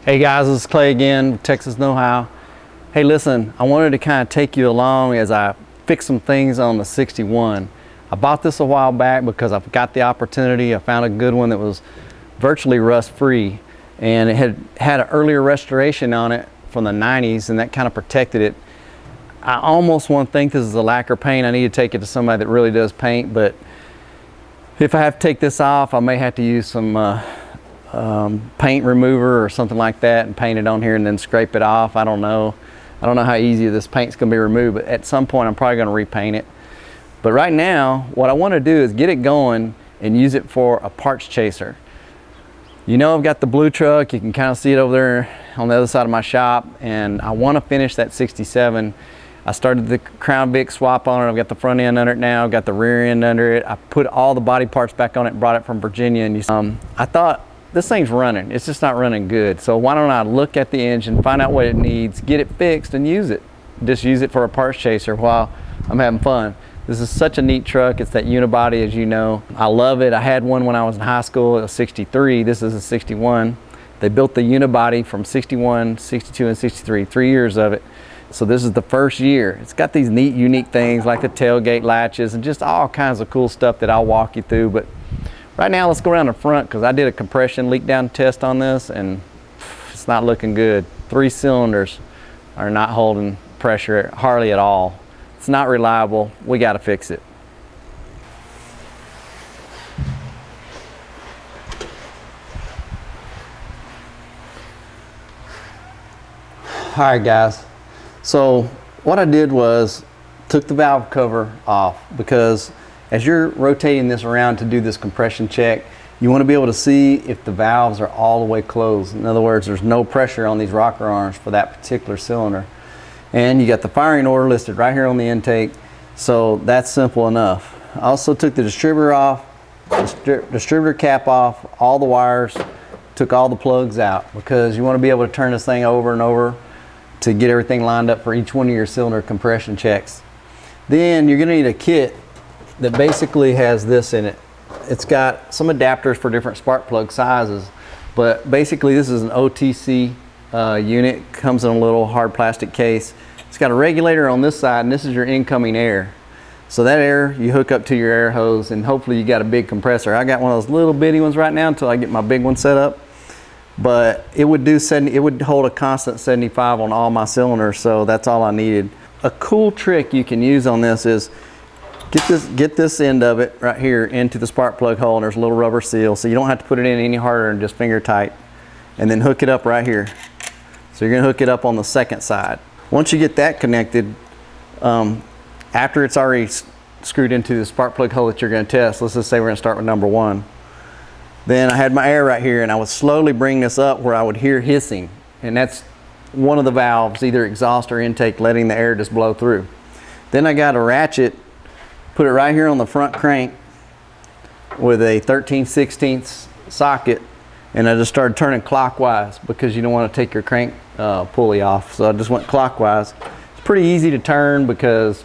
Hey guys, this is Clay again, Texas Know-How. Hey listen, I wanted to kind of take you along as I fix some things on the 61. I bought this a while back because I've got the opportunity. I found a good one that was virtually rust free, and it had an earlier restoration on it from the 90s, and that kind of protected it. I almost want to think this is a lacquer paint. I need to take it to somebody that really does paint, but if I have to take this off, I may have to use some paint remover or something like that and paint it on here and then scrape it off. I don't know how easy this paint's gonna be removed, but at some point I'm probably gonna repaint it. But right now what I want to do is get it going and use it for a parts chaser. You know, I've got the blue truck. You can kind of see it over there on the other side of my shop, and I want to finish that 67. I started the Crown Vic swap on it. I've got the front end under it now. I've got the rear end under it. I put all the body parts back on it and brought it from Virginia, and I thought, this thing's running, it's just not running good. So why don't I look at the engine, find out what it needs, get it fixed, and use it. Just use it for a parts chaser while I'm having fun. This is such a neat truck. It's that unibody, as you know. I love it. I had one when I was in high school. It was 63. This is a 61. They built the unibody from 61, 62, and 63, 3 years of it. So this is the first year. It's got these neat, unique things like the tailgate latches and just all kinds of cool stuff that I'll walk you through. But right now, let's go around the front because I did a compression leak down test on this and it's not looking good. 3 cylinders are not holding pressure hardly at all. It's not reliable. We got to fix it. All right, guys. So what I did was took the valve cover off because as you're rotating this around to do this compression check, you want to be able to see if the valves are all the way closed. In other words, there's no pressure on these rocker arms for that particular cylinder. And you got the firing order listed right here on the intake, so that's simple enough. I also took the distributor off, distributor cap off, all the wires, took all the plugs out because you want to be able to turn this thing over and over to get everything lined up for each one of your cylinder compression checks. Then you're going to need a kit that basically has this in it. It's got some adapters for different spark plug sizes, but basically this is an OTC unit. Comes in a little hard plastic case. It's got a regulator on this side, and this is your incoming air. So that air you hook up to your air hose, and hopefully you got a big compressor. I got one of those little bitty ones right now until I get my big one set up. But it would hold a constant 75 on all my cylinders, so that's all I needed. A cool trick you can use on this is get this end of it right here into the spark plug hole, and there's a little rubber seal, so you don't have to put it in any harder than just finger tight. And then hook it up right here. So you're gonna hook it up on the second side. Once you get that connected, after it's already screwed into the spark plug hole that you're gonna test, let's just say we're gonna start with number 1. Then I had my air right here, and I would slowly bring this up where I would hear hissing, and that's one of the valves, either exhaust or intake, letting the air just blow through. Then I got a ratchet, put it right here on the front crank with a 13/16 socket, and I just started turning clockwise because you don't want to take your crank pulley off. So I just went clockwise. It's pretty easy to turn because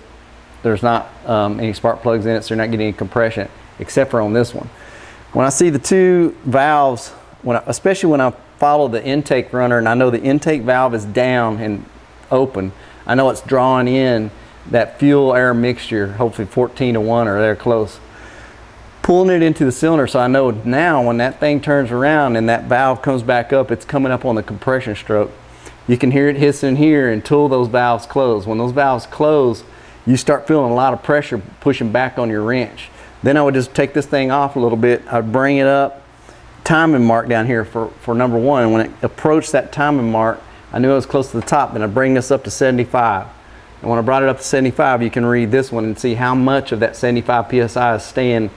there's not any spark plugs in it, so you're not getting any compression, except for on this one. When I see the 2 valves, especially when I follow the intake runner and I know the intake valve is down and open, I know it's drawing in that fuel air mixture, hopefully 14:1 or they're close. Pulling it into the cylinder, so I know now when that thing turns around and that valve comes back up, it's coming up on the compression stroke. You can hear it hissing here until those valves close. When those valves close, you start feeling a lot of pressure pushing back on your wrench. Then I would just take this thing off a little bit. I'd bring it up, timing mark down here for number 1. When it approached that timing mark, I knew it was close to the top. Then I'd bring this up to 75. And when I brought it up to 75, you can read this one and see how much of that 75 PSI is staying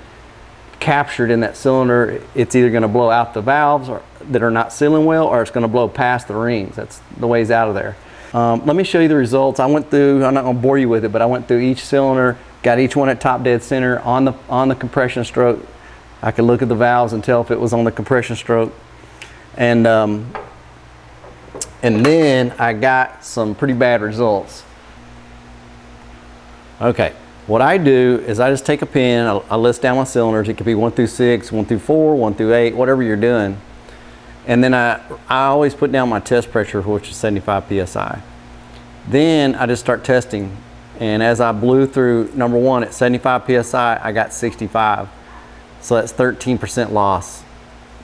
captured in that cylinder. It's either going to blow out the valves that are not sealing well, or it's going to blow past the rings. That's the ways out of there. Let me show you the results. I went through, I'm not going to bore you with it, but I went through each cylinder, got each one at top dead center on the compression stroke. I could look at the valves and tell if it was on the compression stroke. And then I got some pretty bad results. Okay, what I do is I just take a pen, I list down my cylinders. It could be 1 through 6, 1 through 4, 1 through 8, whatever you're doing. And then I always put down my test pressure, which is 75 PSI. Then I just start testing. And as I blew through number 1 at 75 PSI, I got 65. So that's 13% loss.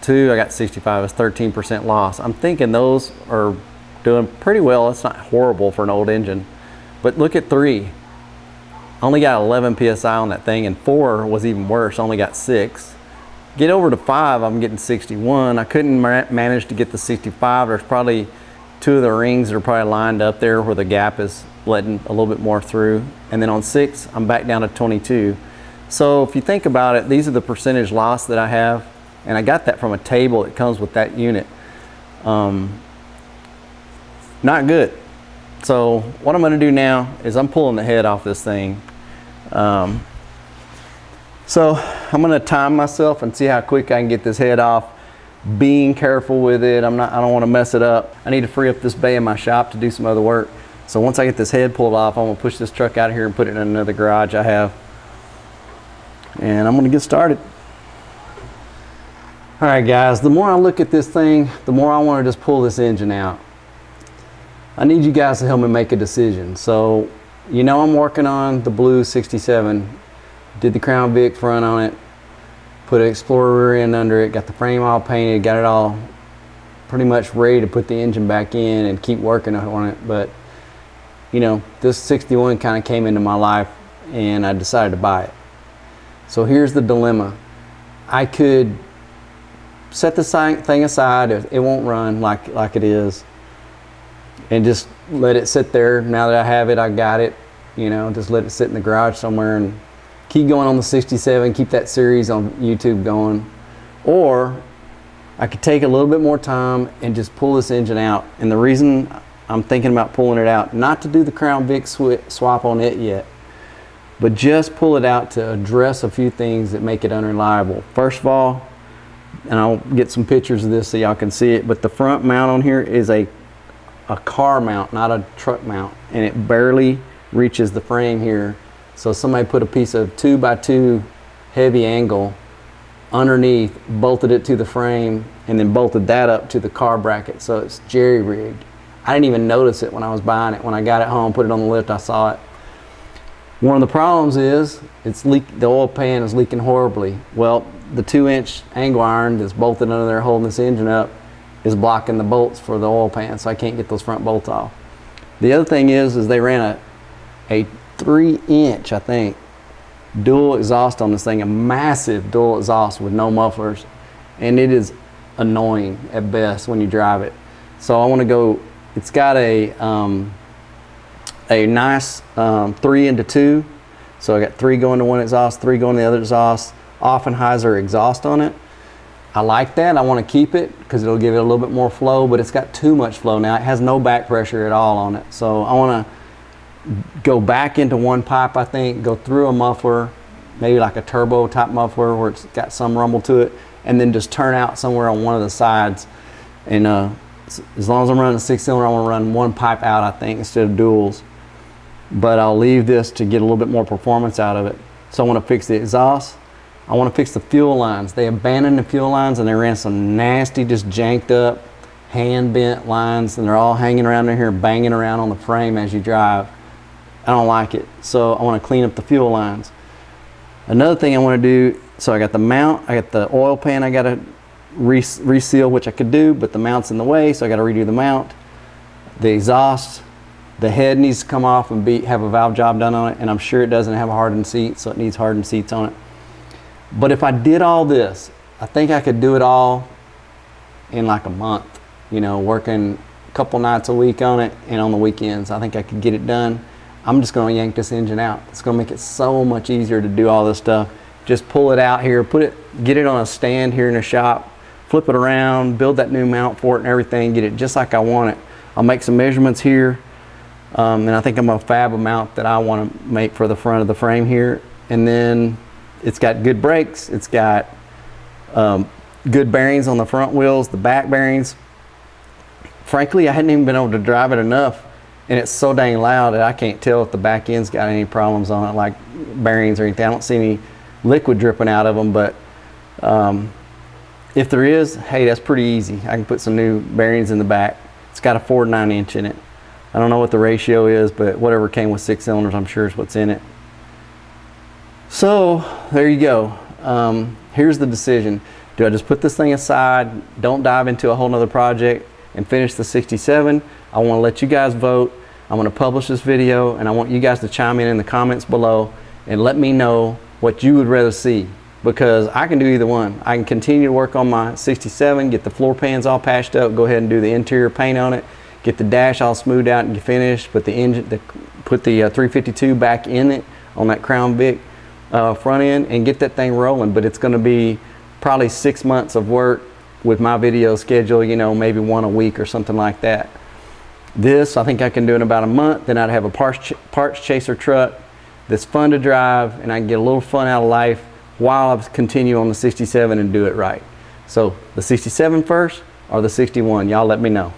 2, I got 65, it's 13% loss. I'm thinking those are doing pretty well. It's not horrible for an old engine. But look at 3. I only got 11 PSI on that thing, and 4 was even worse. I only got 6. Get over to 5, I'm getting 61. I couldn't manage to get the 65. There's probably 2 of the rings that are probably lined up there where the gap is letting a little bit more through. And then on 6, I'm back down to 22. So if you think about it, these are the percentage loss that I have. And I got that from a table that comes with that unit. Not good. So what I'm going to do now is I'm pulling the head off this thing. So I'm going to time myself and see how quick I can get this head off. Being careful with it. I don't want to mess it up. I need to free up this bay in my shop to do some other work. So once I get this head pulled off, I'm going to push this truck out of here and put it in another garage I have. And I'm going to get started. All right, guys, the more I look at this thing, the more I want to just pull this engine out. I need you guys to help me make a decision. So, you know, I'm working on the blue 67. Did the Crown Vic front on it, put an Explorer rear end under it, got the frame all painted, got it all pretty much ready to put the engine back in and keep working on it. But, you know, this 61 kind of came into my life and I decided to buy it. So here's the dilemma. I could set the thing aside, it won't run like it is, and just let it sit there. Now that I have it, I got it, you know, just let it sit in the garage somewhere and keep going on the 67, keep that series on YouTube going. Or I could take a little bit more time and just pull this engine out. And the reason I'm thinking about pulling it out, not to do the Crown Vic swap on it yet, but just pull it out to address a few things that make it unreliable. First of all, and I'll get some pictures of this so y'all can see it, but the front mount on here is a car mount, not a truck mount, and it barely reaches the frame here. So somebody put a piece of 2x2 heavy angle underneath, bolted it to the frame, and then bolted that up to the car bracket, so it's jerry-rigged. I didn't even notice it when I was buying it. When I got it home, put it on the lift, I saw it. One of the problems is the oil pan is leaking horribly. Well, the 2-inch angle iron that's bolted under there holding this engine up is blocking the bolts for the oil pan, so I can't get those front bolts off. The other thing is they ran a 3-inch, I think, dual exhaust on this thing, a massive dual exhaust with no mufflers, and it is annoying at best when you drive it. So I want to go, it's got a nice 3 into 2, so I got 3 going to one exhaust, 3 going to the other exhaust, Offenheiser exhaust on it. I like that. I want to keep it because it'll give it a little bit more flow, but it's got too much flow now. It has no back pressure at all on it. So I want to go back into one pipe, I think, go through a muffler, maybe like a turbo type muffler where it's got some rumble to it, and then just turn out somewhere on one of the sides. And as long as I'm running a 6-cylinder, I want to run one pipe out, I think, instead of duals. But I'll leave this to get a little bit more performance out of it. So I want to fix the exhaust. I want to fix the fuel lines. They abandoned the fuel lines and they ran some nasty, just janked up, hand bent lines, and they're all hanging around in here, banging around on the frame as you drive. I don't like it. So I want to clean up the fuel lines. Another thing I want to do, so I got the mount, I got the oil pan I got to reseal, which I could do, but the mount's in the way, so I got to redo the mount. The exhaust, the head needs to come off and have a valve job done on it, and I'm sure it doesn't have a hardened seat, so it needs hardened seats on it. But if I did all this, I think I could do it all in like a month, you know, working a couple nights a week on it and on the weekends. I think I could get it done. I'm just going to yank this engine out. It's going to make it so much easier to do all this stuff. Just pull it out here, get it on a stand here in the shop, flip it around, build that new mount for it and everything, get it just like I want it. I'll make some measurements here, and I think I'm going to fab a mount that I want to make for the front of the frame here. And then it's got good brakes, it's got good bearings on the front wheels, the back bearings. Frankly, I hadn't even been able to drive it enough, and it's so dang loud that I can't tell if the back end's got any problems on it, like bearings or anything. I don't see any liquid dripping out of them, but If there is, hey, that's pretty easy. I can put some new bearings in the back. It's got a 4 9-inch in it. I don't know what the ratio is, but whatever came with 6 cylinders, I'm sure is what's in it. So there you go. Here's the decision. Do I just put this thing aside, don't dive into a whole nother project, and finish the 67? I want to let you guys vote. I'm going to publish this video, and I want you guys to chime in the comments below and let me know what you would rather see, because I can do either one. I can continue to work on my 67, get the floor pans all patched up, go ahead and do the interior paint on it, get the dash all smoothed out and get finished, put the engine, put the 352 back in it on that Crown Vic front end, and get that thing rolling. But it's going to be probably 6 months of work with my video schedule, you know, maybe one a week or something like that. This I think I can do in about a month. Then I'd have a parts chaser truck that's fun to drive, and I can get a little fun out of life while I continue on the 67 and do it right. So the 67 first or the 61, y'all let me know.